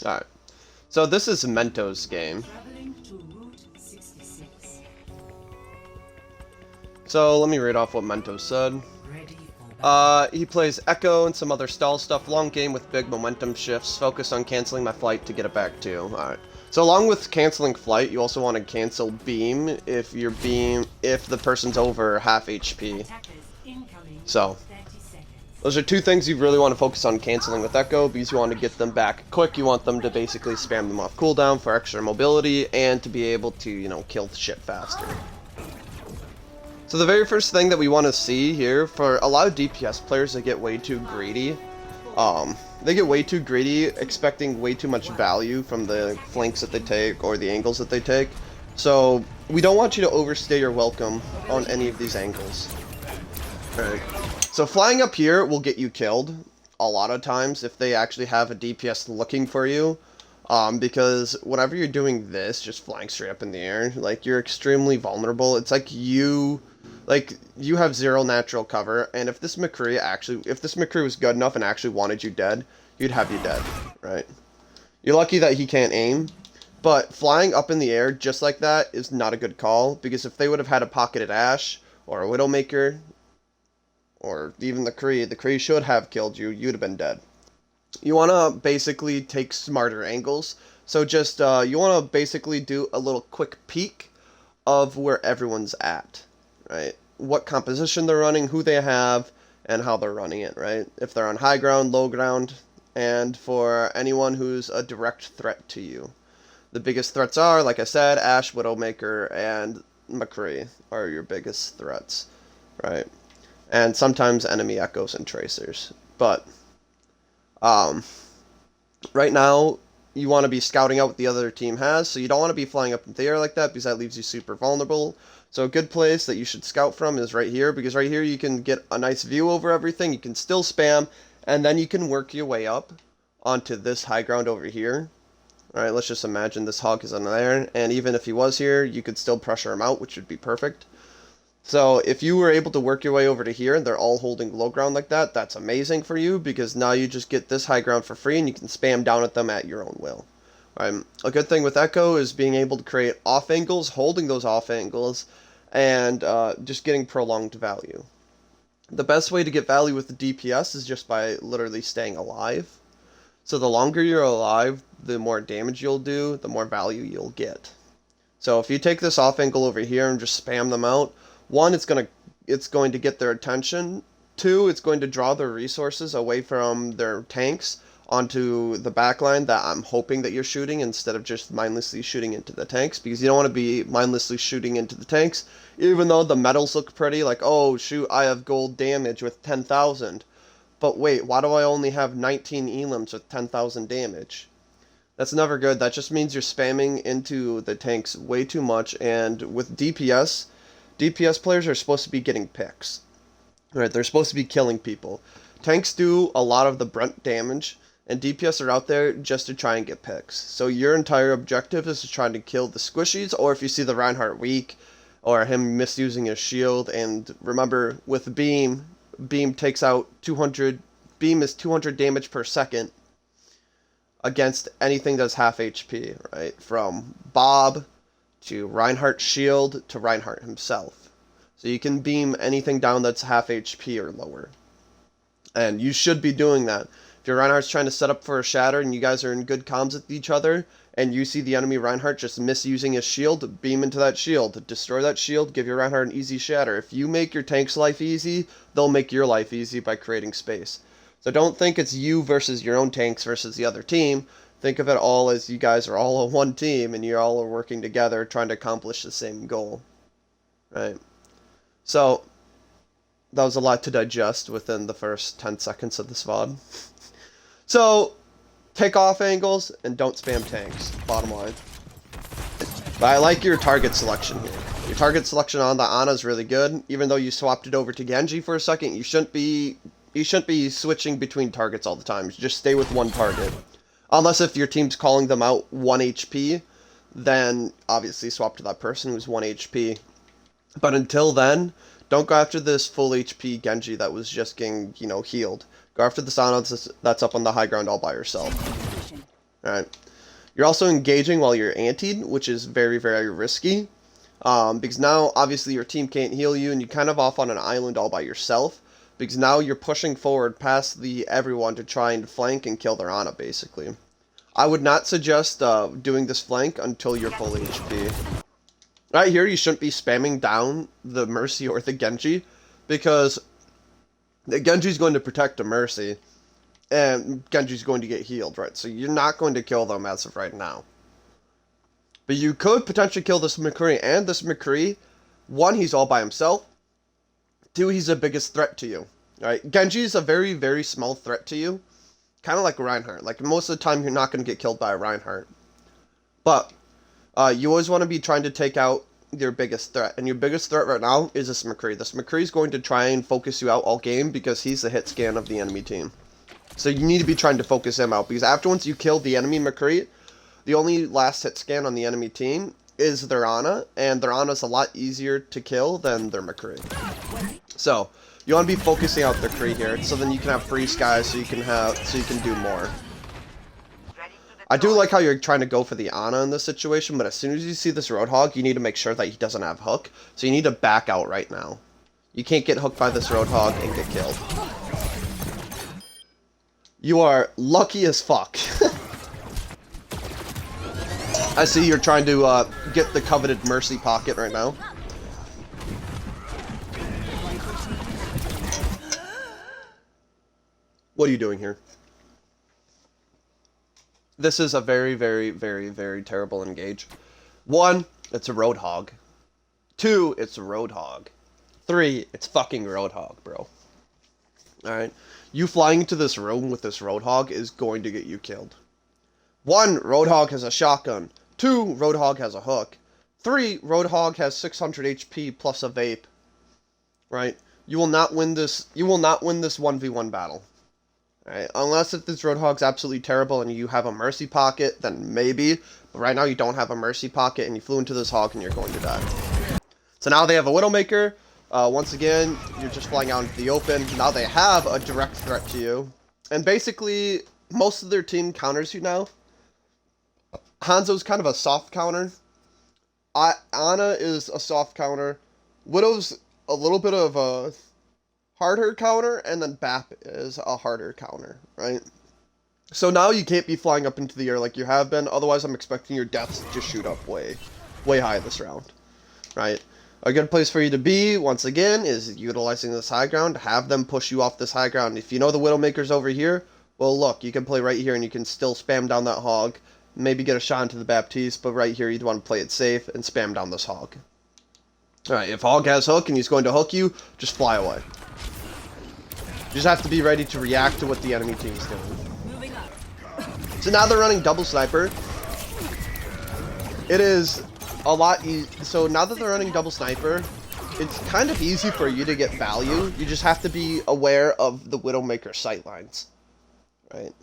Alright. So this is Mentos' game. So let me read off what Mentos said. He plays Echo and some other stall stuff. Long game with big momentum shifts. Focus on canceling my flight to get it back too. Alright. So along with canceling flight, you also want to cancel beam if the person's over half HP. So those are two things you really want to focus on canceling with Echo, because you want to get them back quick. You want them to basically spam them off cooldown for extra mobility and to be able to, you know, kill the shit faster. So the very first thing that we want to see here, for a lot of DPS players, they get way too greedy. They get way too greedy, expecting way too much value from the flanks that they take or the angles that they take. So we don't want you to overstay your welcome on any of these angles. Right. So flying up here will get you killed a lot of times if they actually have a DPS looking for you. Because whenever you're doing this, just flying straight up in the air, like, you're extremely vulnerable. It's like you have zero natural cover, and if this McCree was good enough and actually wanted you dead, you'd have you dead, right? You're lucky that he can't aim, but flying up in the air just like that is not a good call, because if they would have had a pocketed Ashe, or a Widowmaker, or even the Kree should have killed you, you'd have been dead. You want to basically take smarter angles. So just, you want to basically do a little quick peek of where everyone's at, right? What composition they're running, who they have, and how they're running it, right? If they're on high ground, low ground, and for anyone who's a direct threat to you. The biggest threats are, like I said, Ashe, Widowmaker, and McCree are your biggest threats, right? And sometimes enemy echoes and tracers. But right now, you want to be scouting out what the other team has, so you don't want to be flying up in the air like that, because that leaves you super vulnerable. So a good place that you should scout from is right here, because right here you can get a nice view over everything, you can still spam, and then you can work your way up onto this high ground over here. Alright, let's just imagine this hog is on there, and even if he was here, you could still pressure him out, which would be perfect. So if you were able to work your way over to here and they're all holding low ground like that, that's amazing for you, because now you just get this high ground for free and you can spam down at them at your own will. A good thing with Echo is being able to create off angles, holding those off angles, and just getting prolonged value. The best way to get value with the DPS is just by literally staying alive. So the longer you're alive, the more damage you'll do, the more value you'll get. So if you take this off angle over here and just spam them out, one, it's going to get their attention. Two, it's going to draw their resources away from their tanks onto the backline that I'm hoping that you're shooting, instead of just mindlessly shooting into the tanks, because you don't want to be mindlessly shooting into the tanks, even though the medals look pretty, like, oh shoot, I have gold damage with 10,000. But wait, why do I only have 19 elims with 10,000 damage? That's never good. That just means you're spamming into the tanks way too much, and with DPS players are supposed to be getting picks. Right, they're supposed to be killing people. Tanks do a lot of the brunt damage, and DPS are out there just to try and get picks. So your entire objective is to try to kill the squishies, or if you see the Reinhardt weak, or him misusing his shield, and remember, with Beam takes out 200, Beam is 200 damage per second against anything that's half HP, right? From Bob to Reinhardt's shield to Reinhardt himself. So you can beam anything down that's half HP or lower. And you should be doing that. If your Reinhardt's trying to set up for a shatter and you guys are in good comms with each other, and you see the enemy Reinhardt just misusing his shield, beam into that shield, destroy that shield, give your Reinhardt an easy shatter. If you make your tank's life easy, they'll make your life easy by creating space. So don't think it's you versus your own tanks versus the other team. Think of it all as you guys are all on one team and you all are working together trying to accomplish the same goal. Right? So, that was a lot to digest within the first 10 seconds of this VOD. So, take off angles and don't spam tanks, bottom line. But I like your target selection here. Your target selection on the Ana is really good. Even though you swapped it over to Genji for a second, you shouldn't be switching between targets all the time. Just stay with one target. Unless if your team's calling them out 1 HP, then obviously swap to that person who's 1 HP. But until then, don't go after this full HP Genji that was just getting, healed. Go after the Ana that's up on the high ground all by yourself. Alright. You're also engaging while you're antied, which is very, very risky. Because now, obviously, your team can't heal you, and you're kind of off on an island all by yourself. Because now you're pushing forward past the everyone to try and flank and kill their Ana, basically. I would not suggest doing this flank until you're full HP. Right here, you shouldn't be spamming down the Mercy or the Genji, because the Genji's going to protect the Mercy, and Genji's going to get healed, right? So you're not going to kill them as of right now. But you could potentially kill this McCree, and this McCree, one, he's all by himself. Two, he's the biggest threat to you, right? Genji is a very, very small threat to you, kind of like Reinhardt. Like, most of the time, you're not going to get killed by a Reinhardt. But you always want to be trying to take out your biggest threat, and your biggest threat right now is this McCree. This McCree is going to try and focus you out all game because he's the hit scan of the enemy team. So you need to be trying to focus him out, because after once you kill the enemy McCree, the only last hit scan on the enemy team is their Ana, and their Ana's a lot easier to kill than their McCree. So you want to be focusing out their McCree here, so then you can have free skies, so you can do more. I do like how you're trying to go for the Ana in this situation, but as soon as you see this Roadhog, you need to make sure that he doesn't have hook. So you need to back out right now. You can't get hooked by this Roadhog and get killed. You are lucky as fuck. I see you're trying to get the coveted Mercy pocket right now. What are you doing here? This is a very, very, very, very terrible engage. 1, it's a Roadhog. 2, it's a Roadhog. 3, it's fucking Roadhog, bro. Alright? You flying into this room with this Roadhog is going to get you killed. 1, Roadhog has a shotgun. 2, Roadhog has a hook. 3, Roadhog has 600 HP plus a vape. Right? You will not win this 1v1 battle. Right? Unless if this Roadhog's absolutely terrible and you have a Mercy pocket, then maybe. But right now you don't have a Mercy pocket and you flew into this hog and you're going to die. So now they have a Widowmaker. Once again, you're just flying out into the open. Now they have a direct threat to you. And basically, most of their team counters you now. Hanzo's kind of a soft counter. Ana is a soft counter. Widow's a little bit of a harder counter, and then BAP is a harder counter, right? So now you can't be flying up into the air like you have been, otherwise I'm expecting your deaths to shoot up way high this round, right? A good place for you to be, once again, is utilizing this high ground. Have them push you off this high ground. If you know the Widowmaker's over here, well look, you can play right here and you can still spam down that hog, maybe get a shot into the Baptiste, but right here you'd want to play it safe and spam down this hog. Alright, if hog has hook and he's going to hook you, just fly away. You just have to be ready to react to what the enemy team is doing. So now they're running double sniper. It is a lot easy. So now that they're running double sniper, it's kind of easy for you to get value. You just have to be aware of the Widowmaker sightlines. Right?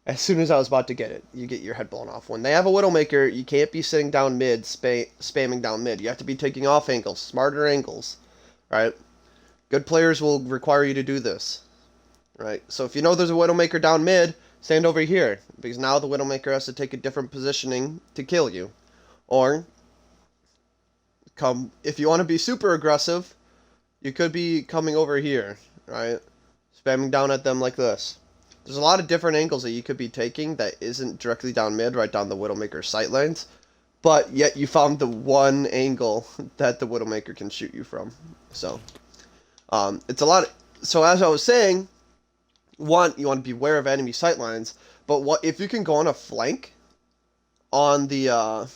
As soon as I was about to get it, you get your head blown off. When they have a Widowmaker, you can't be sitting down mid, spamming down mid. You have to be taking off angles, smarter angles. Right? Good players will require you to do this, right? So if you know there's a Widowmaker down mid, stand over here, because now the Widowmaker has to take a different positioning to kill you. Or, if you want to be super aggressive, you could be coming over here, right? Spamming down at them like this. There's a lot of different angles that you could be taking that isn't directly down mid, right down the Widowmaker's sightlines, but yet you found the one angle that the Widowmaker can shoot you from, so... it's a lot. So as I was saying, one, you want to be aware of enemy sightlines, but what if you can go on a flank on the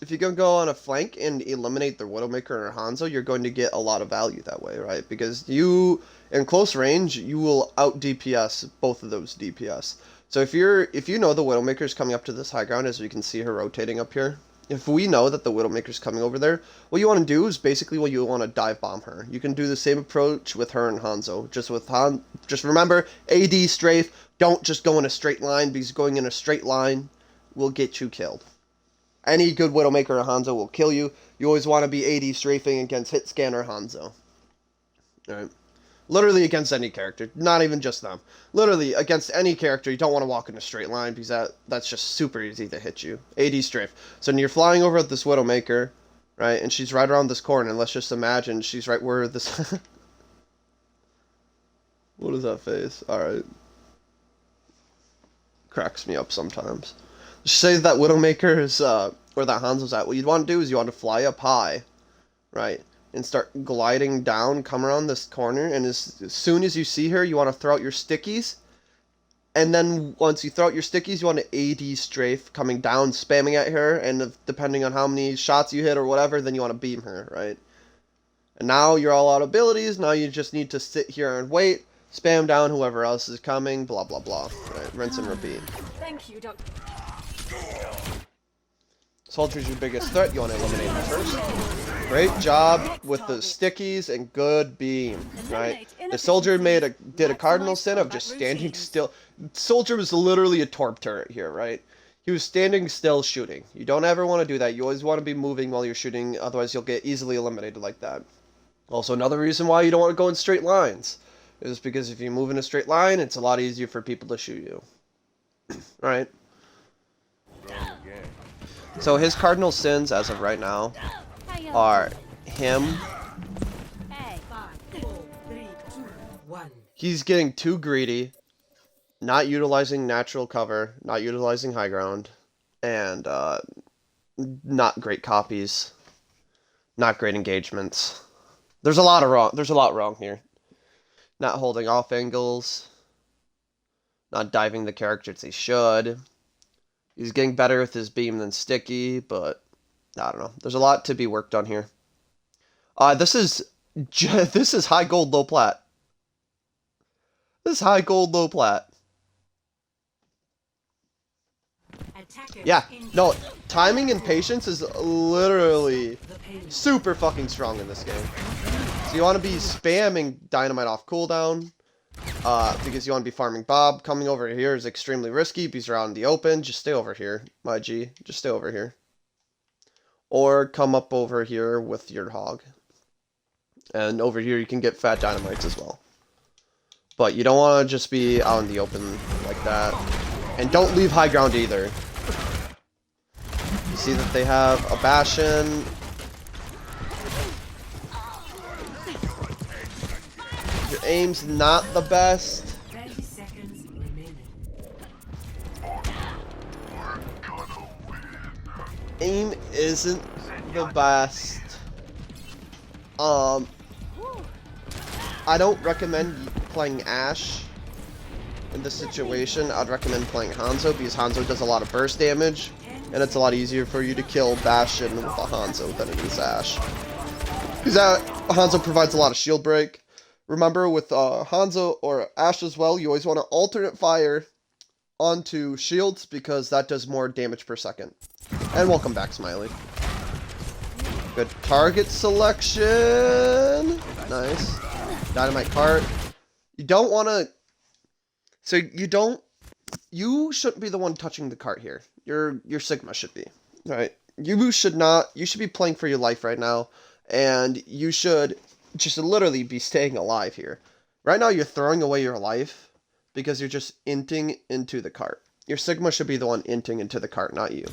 if you can go on a flank and eliminate the Widowmaker or Hanzo, you're going to get a lot of value that way, right? Because you in close range, you will out DPS both of those DPS. So if you know the Widowmaker is coming up to this high ground, as you can see her rotating up here. If we know that the Widowmaker's coming over there, what you want to do is basically what you want to dive bomb her. You can do the same approach with her and Hanzo. Just remember, AD strafe, don't just go in a straight line, because going in a straight line will get you killed. Any good Widowmaker or Hanzo will kill you. You always want to be AD strafing against hit scanner Hanzo. Alright. Literally against any character, not even just them. Literally against any character, you don't want to walk in a straight line because that's just super easy to hit you. AD strafe. So when you're flying over at this Widowmaker, right, and she's right around this corner, and let's just imagine she's right where this... What is that face? Alright. Cracks me up sometimes. Just say that Widowmaker is where that Hanzo's at. What you'd want to do is you want to fly up high, right, and start gliding down, come around this corner, and as soon as you see her, you want to throw out your stickies, and then once you throw out your stickies, you want to AD strafe coming down, spamming at her, and depending on how many shots you hit or whatever, then you want to beam her, right? And now you're all out of abilities, now you just need to sit here and wait, spam down whoever else is coming, blah blah blah, right? Rinse and repeat. Thank you, Doctor. Soldier's your biggest threat, you want to eliminate him first. Great job with the stickies and good beam, right? The soldier did a cardinal sin of just standing still. Soldier was literally a torp turret here, right? He was standing still shooting. You don't ever want to do that. You always want to be moving while you're shooting, otherwise you'll get easily eliminated like that. Also, another reason why you don't want to go in straight lines is because if you move in a straight line, it's a lot easier for people to shoot you. Right? So his cardinal sins as of right now are him. He's getting too greedy, not utilizing natural cover, not utilizing high ground, and not great copies, not great engagements. There's a lot wrong here. Not holding off angles, not diving the characters he should. He's getting better with his beam than sticky, but I don't know. There's a lot to be worked on here. This is high gold, low plat. This is high gold, low plat. Yeah, no, timing and patience is literally super fucking strong in this game. So you want to be spamming dynamite off cooldown, because you want to be farming Bob. Coming over here is extremely risky because you're out in the open. Just stay over here, my G. Just stay over here. Or come up over here with your hog. And over here you can get fat dynamites as well. But you don't want to just be out in the open like that. And don't leave high ground either. You see that they have a Bastion. Your aim's not the best. 30 seconds remaining. Aim isn't the best. I don't recommend playing Ashe in this situation. I'd recommend playing Hanzo because Hanzo does a lot of burst damage, and it's a lot easier for you to kill Bastion with a Hanzo than it is Ashe. Because Hanzo provides a lot of shield break. Remember, with Hanzo or Ashe as well, you always want to alternate fire onto shields because that does more damage per second. And welcome back, Smiley. Good target selection. Nice. Dynamite cart. You don't want to... So you shouldn't be the one touching the cart here. Your Sigma should be. Right? You should not... You should be playing for your life right now. And you should just literally be staying alive here. Right now you're throwing away your life because you're just inting into the cart. Your Sigma should be the one inting into the cart, not you.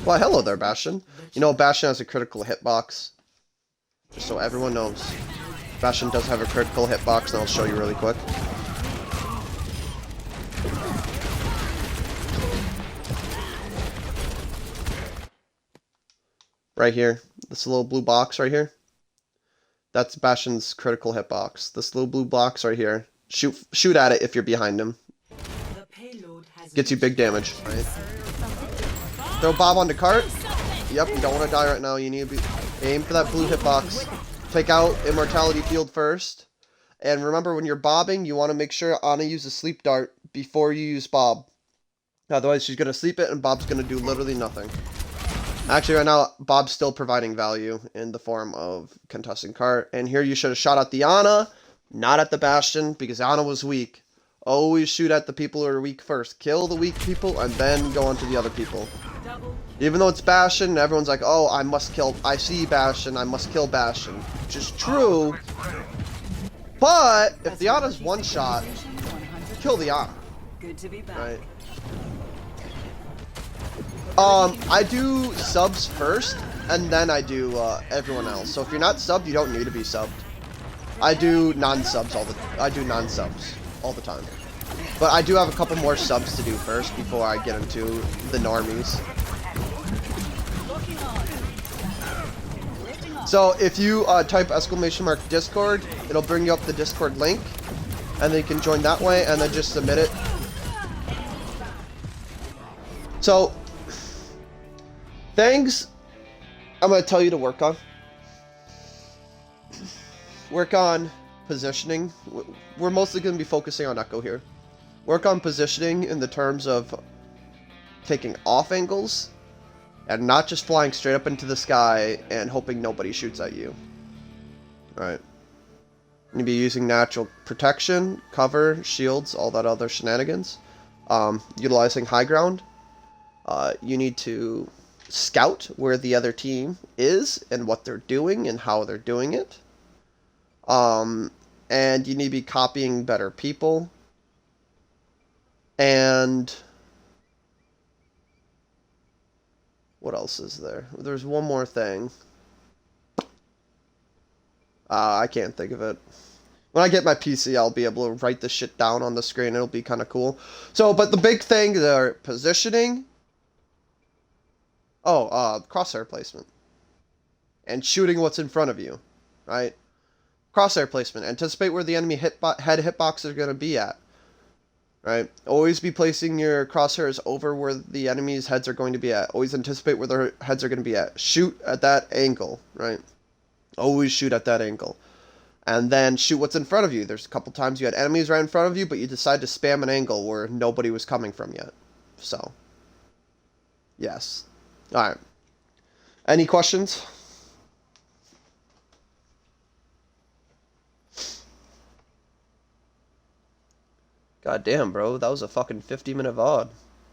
Well, hello there, Bastion. You know, Bastion has a critical hitbox. Just so everyone knows. Bastion does have a critical hitbox, and I'll show you really quick. Right here. This little blue box right here. That's Bastion's critical hitbox. This little blue box right here. Shoot at it if you're behind him. Gets you big damage. Right? Throw Bob on the cart. Yep, you don't want to die right now. You need to aim for that blue hitbox. Take out Immortality Field first. And remember, when you're bobbing, you want to make sure Ana uses Sleep Dart before you use Bob. Otherwise, she's going to sleep it, and Bob's going to do literally nothing. Actually, right now, Bob's still providing value in the form of contesting cart. And here you should have shot at the Ana, not at the Bastion, because Ana was weak. Always shoot at the people who are weak first. Kill the weak people, and then go on to the other people. Even though it's Bastion, everyone's like, oh, I see Bastion, I must kill Bastion. Which is true, but if the Ana's one shot, kill the Ana. Good to be back. Right. I do subs first, and then I do everyone else. So if you're not subbed, you don't need to be subbed. I do non-subs all the time. But I do have a couple more subs to do first before I get into the normies. So if you type !Discord, it'll bring you up the Discord link, and then you can join that way, and then just submit it. So, things I'm going to tell you to work on. Work on positioning. We're mostly going to be focusing on Echo here. Work on positioning in the terms of taking off angles and not just flying straight up into the sky and hoping nobody shoots at you. Alright. You'll be using natural protection, cover, shields, all that other shenanigans. Utilizing high ground. You need to scout where the other team is and what they're doing and how they're doing it. And you need to be copying better people. And what else is there? There's one more thing. I can't think of it. When I get my PC, I'll be able to write this shit down on the screen. It'll be kind of cool. So, but the big thing, they're positioning. Oh, crosshair placement. And shooting what's in front of you, right? Crosshair placement. Anticipate where the enemy head hitboxes are going to be at, right? Always be placing your crosshairs over where the enemy's heads are going to be at. Always anticipate where their heads are going to be at. Shoot at that angle, right? Always shoot at that angle. And then shoot what's in front of you. There's a couple times you had enemies right in front of you, but you decide to spam an angle where nobody was coming from yet. So, yes. Alright. Any questions? God damn, bro. That was a fucking 50-minute VOD.